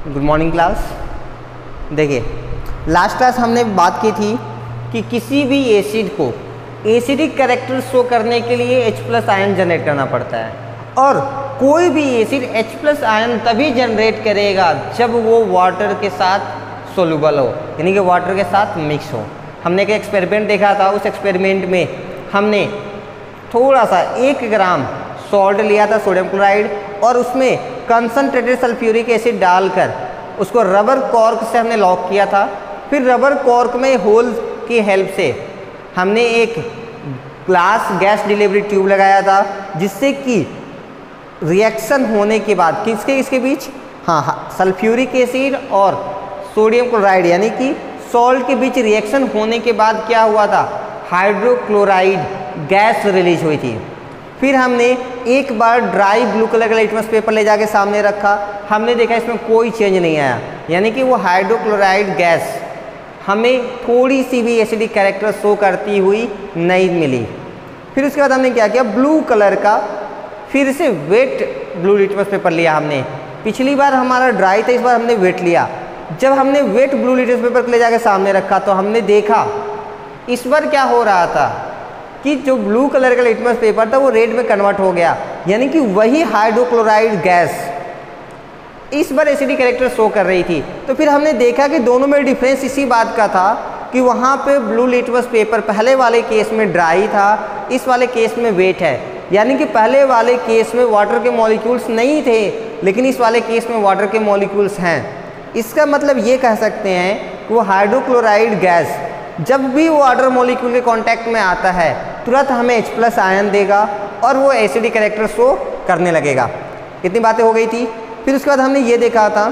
Good morning class. देखिए last class हमने बात की थी कि किसी भी एसिड को एसिडिक कैरेक्टर शो करने के लिए H+ आयन जनरेट करना पड़ता है, और कोई भी एसिड H+ आयन तभी जनरेट करेगा जब वो वाटर के साथ सोल्यूबल हो, यानी कि वाटर के साथ मिक्स हो। हमने एक एक्सपेरिमेंट देखा था, उस एक्सपेरिमेंट में हमने थोड़ा सा 1 ग्राम सॉल्ट लिया था, सोडियम क्लोराइड, और उसमें कंसनट्रेटेड सल्फ्यूरिक एसिड डालकर उसको रबर कॉर्क से हमने लॉक किया था। फिर रबर कॉर्क में होल की हेल्प से हमने एक ग्लास गैस डिलीवरी ट्यूब लगाया था, जिससे कि रिएक्शन होने के बाद किसके बीच, सल्फ्यूरिक एसिड और सोडियम क्लोराइड यानी कि सॉल्ट के बीच रिएक्शन होने के बाद क्या हुआ था, हाइड्रोक्लोराइड गैस रिलीज हुई थी। फिर हमने एक बार ड्राई ब्लू कलर का लिटमस पेपर ले जाके सामने रखा, हमने देखा इसमें कोई चेंज नहीं आया, यानी कि वो हाइड्रोक्लोराइड गैस हमें थोड़ी सी भी एसिडिक कैरेक्टर शो करती हुई नहीं मिली। फिर उसके बाद हमने क्या किया, ब्लू कलर का फिर से वेट ब्लू लिटमस पेपर लिया हमने। पिछली बार हमारा ड्राई था, इस बार हमने वेट लिया। जब हमने वेट ब्लू लिटमस पेपर ले जाके सामने रखा तो हमने देखा इस बार क्या हो रहा था कि जो ब्लू कलर का लिटमस पेपर था वो रेड में कन्वर्ट हो गया, यानी कि वही हाइड्रोक्लोराइड गैस इस बार एसिडिक कैरेक्टर शो कर रही थी। तो फिर हमने देखा कि दोनों में डिफरेंस इसी बात का था कि वहाँ पे ब्लू लिटमस पेपर पहले वाले केस में ड्राई था, इस वाले केस में वेट है, यानी कि पहले वाले केस में वाटर के मॉलिक्यूल्स नहीं थे, लेकिन इस वाले केस में वाटर के मॉलिक्यूल्स हैं। इसका मतलब ये कह सकते हैं कि वो हाइड्रोक्लोराइड गैस जब भी वाटर मॉलिक्यूल के कांटेक्ट में आता है तुरंत हमें H+ आयन देगा और वो एसिडिक कैरेक्टर शो करने लगेगा। इतनी बातें हो गई थी। फिर उसके बाद हमने ये देखा था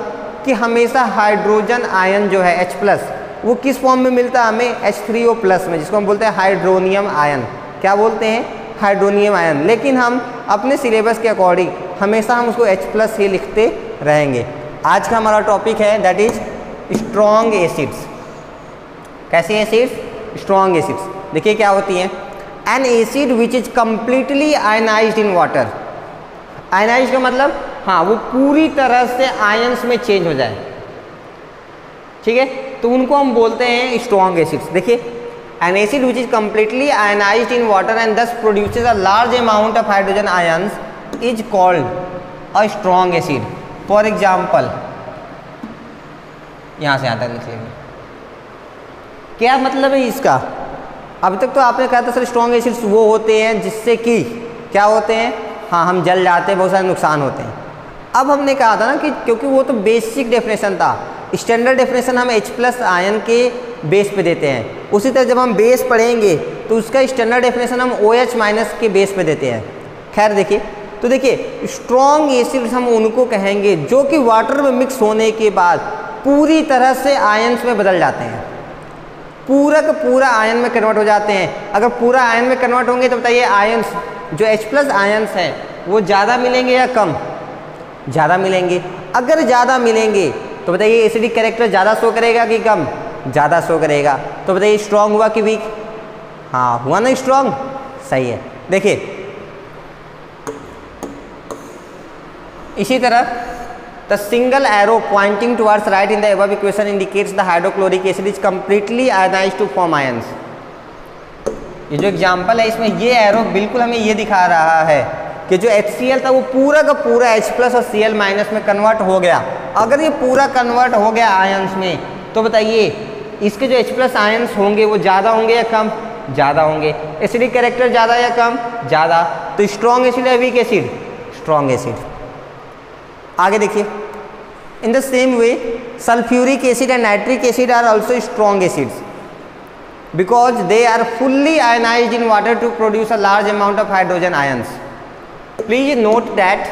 कि हमेशा हाइड्रोजन आयन जो है H+ वो किस फॉर्म में मिलता है हमें, H3O+ में, जिसको हम बोलते हैं हाइड्रोनियम आयन। क्या बोलते हैं, हाइड्रोनियम आयन। लेकिन हम अपने सिलेबस के अकॉर्डिंग हमेशा हम उसको H+ ही लिखते रहेंगे। आज का हमारा टॉपिक है दैट इज स्ट्रॉन्ग एसिड्स। कैसे एसिड्स, स्ट्रॉन्ग एसिड्स। देखिए क्या होती हैं, N acid which is completely ionized in water. Ionised का मतलब वो पूरी तरह से आयंस में चेंज हो जाए, ठीक है, तो उनको हम बोलते हैं स्ट्रॉन्ग एसिड्स। देखिए an acid which is completely ionized in water and thus produces a large amount of hydrogen ions is called a strong acid. For example, यहाँ से यहाँ तक लिखेंगे, क्या मतलब है इसका। अभी तक तो आपने कहा था सर स्ट्रॉन्ग एसिड्स वो होते हैं जिससे कि क्या होते हैं, हम जल जाते हैं, बहुत सारे नुकसान होते हैं। अब हमने कहा था ना कि क्योंकि वो तो बेसिक डेफिनेशन था, स्टैंडर्ड डेफिनेशन हम H+ आयन के बेस पे देते हैं। उसी तरह जब हम बेस पढ़ेंगे तो उसका स्टैंडर्ड डेफिनेशन हम OH- के बेस पे देते हैं। खैर देखिए, तो देखिए स्ट्रॉन्ग एसिड्स हम उनको कहेंगे जो कि वाटर में मिक्स होने के बाद पूरी तरह से आयन्स में बदल जाते हैं, पूरा का पूरा आयन में कन्वर्ट हो जाते हैं। अगर पूरा आयन में कन्वर्ट होंगे तो बताइए आयन्स जो H+ आयन्स हैं वो ज़्यादा मिलेंगे या कम, ज़्यादा मिलेंगे। अगर ज़्यादा मिलेंगे तो बताइए एसिडिक कैरेक्टर ज़्यादा शो करेगा कि कम, ज़्यादा शो करेगा। तो बताइए स्ट्रॉन्ग हुआ कि वीक, हुआ ना स्ट्रॉन्ग, सही है। देखिए इसी तरह the single arrow pointing towards right in the above equation indicates the hydrochloric acid is completely ionised to form ions. ये जो एग्जांपल है इसमें ये एरो बिल्कुल हमें ये दिखा रहा है कि जो HCl था वो पूरा का पूरा H+ और Cl- में कन्वर्ट हो गया। अगर ये पूरा कन्वर्ट हो गया आयंस में तो बताइए इसके जो H+ आयंस होंगे वो ज़्यादा होंगे या कम, ज़्यादा होंगे। एसिडिक कैरेक्टर ज़्यादा या कम, ज़्यादा। तो स्ट्रॉन्ग एसिड या वीक एसिड, स्ट्रॉन्ग एसिड। आगे देखिए, in the same way sulphuric acid and nitric acid are also strong acids because they are fully ionized in water to produce a large amount of hydrogen ions. Please note that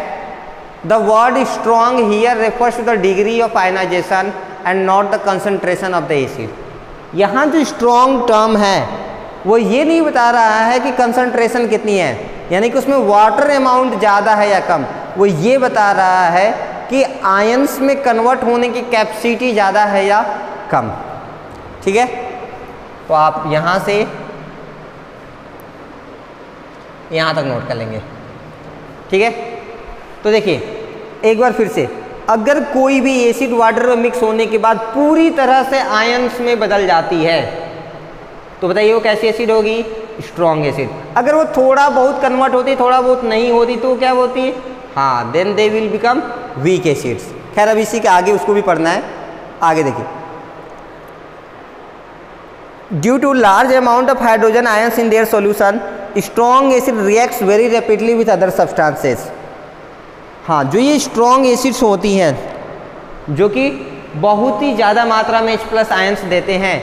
the word strong here refers to the degree of ionization and not the concentration of the acid. यहाँ जो strong term है वो ये नहीं बता रहा है कि concentration कितनी है, यानी कि उसमें water amount ज़्यादा है या कम, वो ये बता रहा है कि आयंस में कन्वर्ट होने की कैपेसिटी ज़्यादा है या कम, ठीक है। तो आप यहाँ से यहाँ तक नोट कर लेंगे, ठीक है। तो देखिए एक बार फिर से अगर कोई भी एसिड वाटर में मिक्स होने के बाद पूरी तरह से आयंस में बदल जाती है तो बताइए वो कैसी एसिड होगी? Strong acid. अगर वो थोड़ा बहुत कन्वर्ट होती, थोड़ा बहुत नहीं होती तो क्या होती है? हाँ, then they will become weak acids. खैर अब इसी के आगे उसको भी पढ़ना है, आगे देखिए। Due to large amount of hydrogen ions in their solution strong acid reacts very rapidly with other substances. हाँ, जो ये स्ट्रॉन्ग एसिड्स होती हैं जो कि बहुत ही ज़्यादा मात्रा में H+ आयंस देते हैं,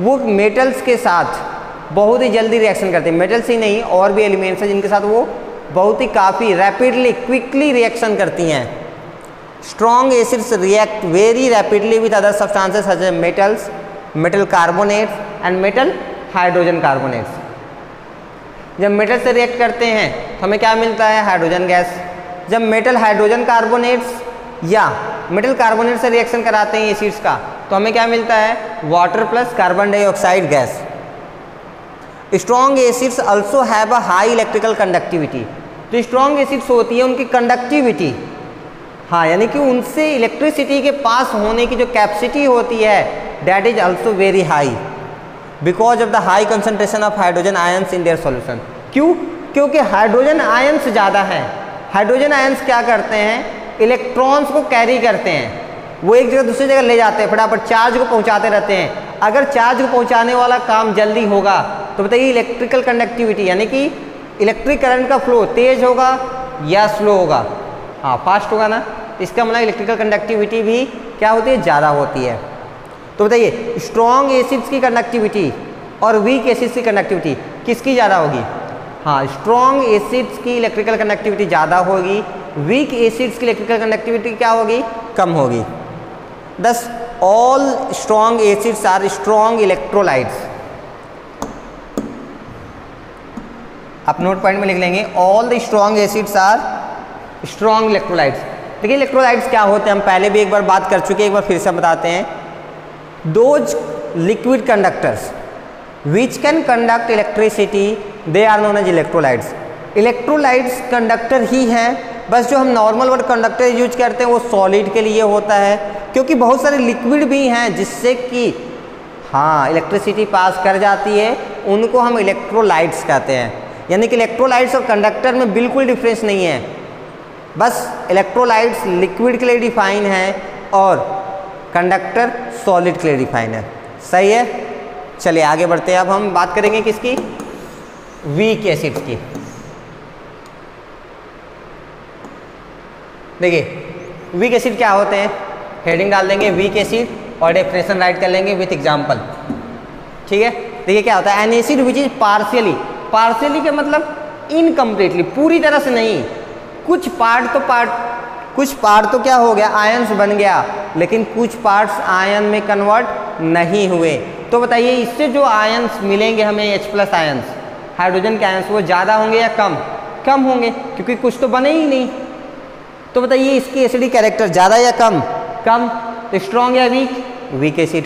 वो मेटल्स के साथ बहुत ही जल्दी रिएक्शन करते हैं। मेटल्स ही नहीं, और भी एलिमेंट्स हैं जिनके साथ वो बहुत ही काफ़ी रैपिडली क्विकली रिएक्शन करती हैं। Strong acids react very rapidly with other substances such as metals, metal carbonates and metal hydrogen carbonates. जब मेटल से रिएक्ट करते हैं तो हमें क्या मिलता है? Hydrogen gas. जब मेटल हाइड्रोजन कार्बोनेट्स या मेटल कार्बोनेट से रिएक्शन कराते हैं एसिड्स का तो हमें क्या मिलता है? Water plus carbon dioxide gas. Strong acids also have a high electrical conductivity. जो स्ट्रॉन्ग एसिड्स होती है उनकी कंडक्टिविटी, हाँ, यानी कि उनसे इलेक्ट्रिसिटी के पास होने की जो कैपेसिटी होती है that is also very high because of the high concentration of hydrogen ions in their solution. क्यों? क्योंकि हाइड्रोजन आयंस ज़्यादा हैं। हाइड्रोजन आयंस क्या करते हैं? इलेक्ट्रॉन्स को कैरी करते हैं, वो एक जगह दूसरी जगह ले जाते हैं, फटाफट चार्ज को पहुंचाते रहते हैं। अगर चार्ज को पहुंचाने वाला काम जल्दी होगा तो बताइए इलेक्ट्रिकल कंडक्टिविटी यानी कि इलेक्ट्रिक करंट का फ्लो तेज होगा या स्लो होगा? हाँ, फास्ट होगा ना। इसका मतलब इलेक्ट्रिकल कंडक्टिविटी भी क्या होती है? ज़्यादा होती है। तो बताइए स्ट्रॉन्ग एसिड्स की कंडक्टिविटी और वीक एसिड्स की कंडक्टिविटी किसकी ज़्यादा होगी? हाँ, स्ट्रॉन्ग एसिड्स की इलेक्ट्रिकल कंडक्टिविटी ज़्यादा होगी, वीक एसिड्स की इलेक्ट्रिकल कंडक्टिविटी क्या होगी? कम होगी। Thus all strong acids are strong electrolytes. आप नोट पॉइंट में लिख लेंगे, all the strong acids are strong electrolytes. देखिए इलेक्ट्रोलाइट्स क्या होते हैं हम पहले भी एक बार बात कर चुके हैं, एक बार फिर से बताते हैं। Those liquid conductors which can conduct electricity they are known as electrolytes. Electrolytes conductor ही हैं, बस जो हम नॉर्मल वर्ड कंडक्टर यूज करते हैं वो सॉलिड के लिए होता है, क्योंकि बहुत सारे लिक्विड भी हैं जिससे कि हाँ इलेक्ट्रिसिटी पास कर जाती है, उनको हम इलेक्ट्रोलाइट्स कहते हैं। यानी कि इलेक्ट्रोलाइट्स और कंडक्टर में बिल्कुल डिफरेंस नहीं है, बस इलेक्ट्रोलाइट्स लिक्विड के लिए डिफाइन है और कंडक्टर सॉलिड के लिए डिफाइन है। सही है, चलिए आगे बढ़ते हैं। अब हम बात करेंगे किसकी? वीक एसिड्स की। देखिए वीक एसिड क्या होते हैं, हेडिंग डाल देंगे वीक एसिड और डेफिनेशन राइट कर लेंगे विथ एग्जांपल। ठीक है, देखिए क्या होता है, N acid which is partially, partially का मतलब इनकम्प्लीटली, पूरी तरह से नहीं, कुछ पार्ट तो क्या हो गया, आयंस बन गया, लेकिन कुछ पार्ट्स आयन में कन्वर्ट नहीं हुए। तो बताइए इससे जो आयंस मिलेंगे हमें H+ आयंस, हाइड्रोजन के आयंस, वो ज़्यादा होंगे या कम? कम होंगे, क्योंकि कुछ तो बने ही नहीं। तो बताइए इसकी एसिडिक कैरेक्टर ज़्यादा या कम? कम। तो स्ट्रॉन्ग या weak? Weak acid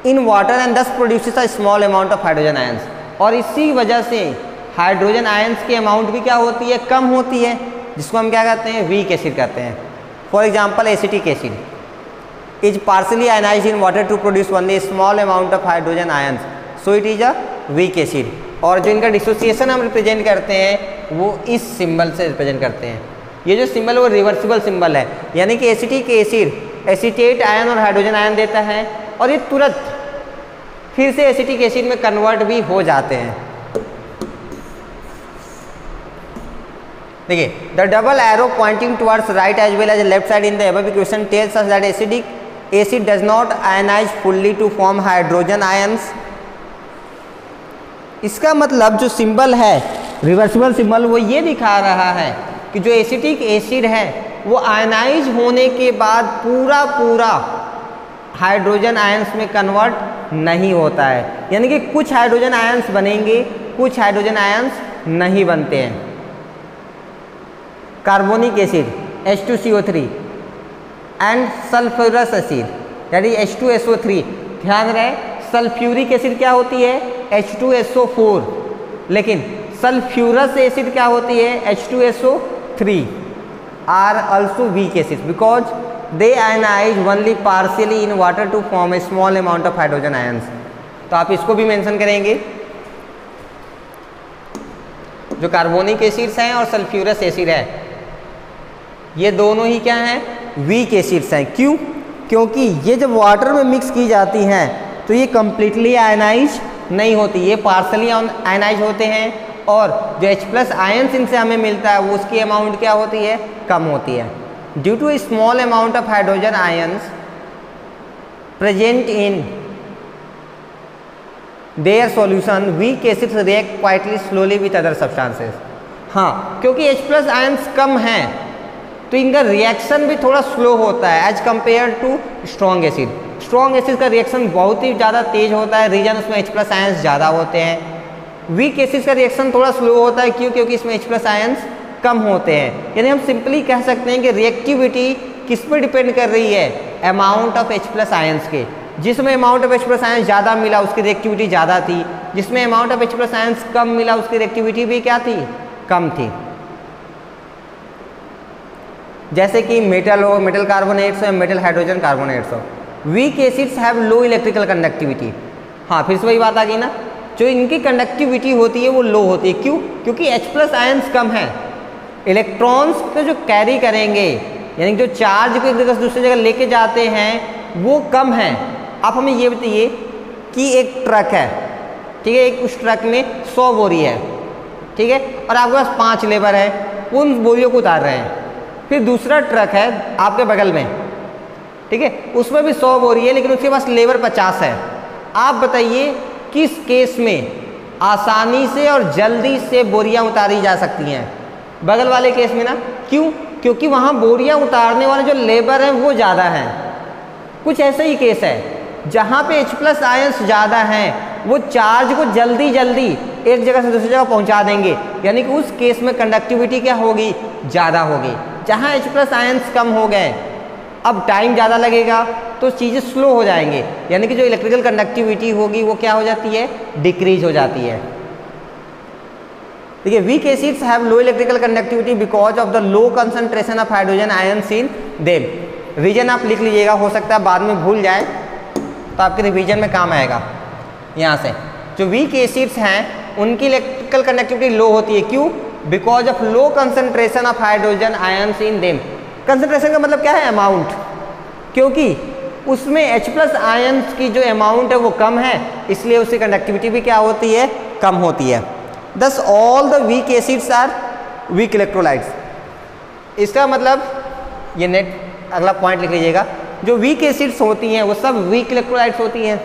in water and thus produces a small amount of hydrogen ions. और इसी वजह से हाइड्रोजन आयंस की अमाउंट भी क्या होती है? कम होती है, जिसको हम क्या कहते हैं? वीक एसिड कहते हैं। For example acetic acid is partially ionised in water to produce only small amount of hydrogen ions, so it is a weak acid. और जो इनका डिसोसिएशन हम रिप्रेजेंट करते हैं वो इस सिंबल से रिप्रेजेंट करते हैं। ये जो सिंबल वो रिवर्सिबल सिंबल है, यानी कि एसिटिक एसिड एसिटेट आयन और हाइड्रोजन आयन देता है और ये तुरंत फिर से एसिटिक एसिड में कन्वर्ट भी हो जाते हैं। देखिए the double arrow pointing towards right as well as left side in the above equation tells us that acidic acid does not ionise fully to form hydrogen ions. इसका मतलब जो symbol है रिवर्सिबल सिंबल वो ये दिखा रहा है कि जो एसिटिक एसिड है वो आयनाइज होने के बाद पूरा हाइड्रोजन आयंस में कन्वर्ट नहीं होता है, यानी कि कुछ हाइड्रोजन आयंस बनेंगे, कुछ हाइड्रोजन आयंस नहीं बनते हैं। Carbonic acid H2CO3 and sulphurous acid that is H2SO3। ध्यान रहे सल्फ्यूरिक एसिड क्या होती है? H2SO4, लेकिन सल्फ्यूरस एसिड क्या होती है? H2SO3। Are also weak acids because they ionise only partially in water to form a small amount of hydrogen ions. तो आप इसको भी मेंशन करेंगे। जो कार्बोनिक एसिड्स हैं और सल्फ्यूरस एसिड है, ये दोनों ही क्या हैं, वीक एसिड्स हैं। क्यों? क्योंकि ये जब वाटर में मिक्स की जाती हैं तो ये कंप्लीटली आयनाइज नहीं होती, ये पार्शली आयनाइज होते हैं, और जो H+ आयंस इनसे हमें मिलता है वो उसकी अमाउंट क्या होती है, कम होती है। Due to a small amount of hydrogen ions present in their solution weak acids react quite slowly with other substances. हाँ, क्योंकि H+ आयंस कम हैं तो इनका रिएक्शन भी थोड़ा स्लो होता है as compared to strong acid. Strong acid का रिएक्शन बहुत ही ज़्यादा तेज होता है, रीजन उसमें H+ आयंस ज़्यादा होते हैं। वीक एसिड का रिएक्शन थोड़ा स्लो होता है, क्यों? क्योंकि इसमें H+ आयंस कम होते हैं। यानी हम सिंपली कह सकते हैं कि रिएक्टिविटी किस पर डिपेंड कर रही है, अमाउंट ऑफ H+ आयंस के। जिसमें अमाउंट ऑफ H+ आयंस ज़्यादा मिला उसकी रिएक्टिविटी ज़्यादा थी, जिसमें अमाउंट ऑफ H+ आयंस कम मिला उसकी रिएक्टिविटी भी क्या थी, कम थी। जैसे कि मेटल हो, मेटल कार्बोनेट्स हो, मेटल हाइड्रोजन कार्बोनेट्स हो। Week acids have low electrical conductivity. हाँ, फिर से वही बात आ गई ना, जो इनकी कंडक्टिविटी होती है वो लो होती है। क्यों? क्योंकि H+ आयंस कम है, इलेक्ट्रॉन्स को जो कैरी करेंगे, यानी जो चार्ज को एक जगह से दूसरी जगह लेके जाते हैं वो कम है। आप हमें ये बताइए कि एक ट्रक है, ठीक है, एक उस ट्रक में 100 बोरी है, ठीक है, और आपके पास 5 लेबर है, उन बोरियों को उतार रहे हैं। फिर दूसरा ट्रक है आपके बगल में, ठीक है, उसमें भी 100 बोरी है लेकिन उसके पास लेबर 50 है। आप बताइए किस केस में आसानी से और जल्दी से बोरियां उतारी जा सकती हैं? बगल वाले केस में ना। क्यों? क्योंकि वहाँ बोरियां उतारने वाले जो लेबर हैं वो ज़्यादा हैं। कुछ ऐसा ही केस है जहाँ पे H+ आयंस ज़्यादा हैं, वो चार्ज को जल्दी जल्दी एक जगह से दूसरी जगह पहुँचा देंगे, यानी कि उस केस में कंडक्टिविटी क्या होगी, ज़्यादा होगी। जहाँ H+ आयंस कम हो गए, अब टाइम ज़्यादा लगेगा तो चीज़ें स्लो हो जाएंगे, यानी कि जो इलेक्ट्रिकल कंडक्टिविटी होगी वो क्या हो जाती है, डिक्रीज हो जाती है। देखिए, weak acids have low electrical conductivity because of the low concentration of hydrogen ions in them. Reason आप लिख लीजिएगा, हो सकता है बाद में भूल जाए तो आपके रिवीजन में काम आएगा। यहाँ से जो वीक एसिड्स हैं उनकी इलेक्ट्रिकल कंडक्टिविटी लो होती है। क्यों? Because of low concentration of hydrogen ions in them. Concentration का मतलब क्या है, अमाउंट। क्योंकि उसमें H+ आयंस की जो अमाउंट है वो कम है, इसलिए उसकी कंडक्टिविटी भी क्या होती है, कम होती है। Thus all the weak acids are weak electrolytes। इसका मतलब ये नेट अगला पॉइंट लिख लीजिएगा, जो वीक एसिड्स होती हैं वो सब वीक इलेक्ट्रोलाइट्स होती हैं।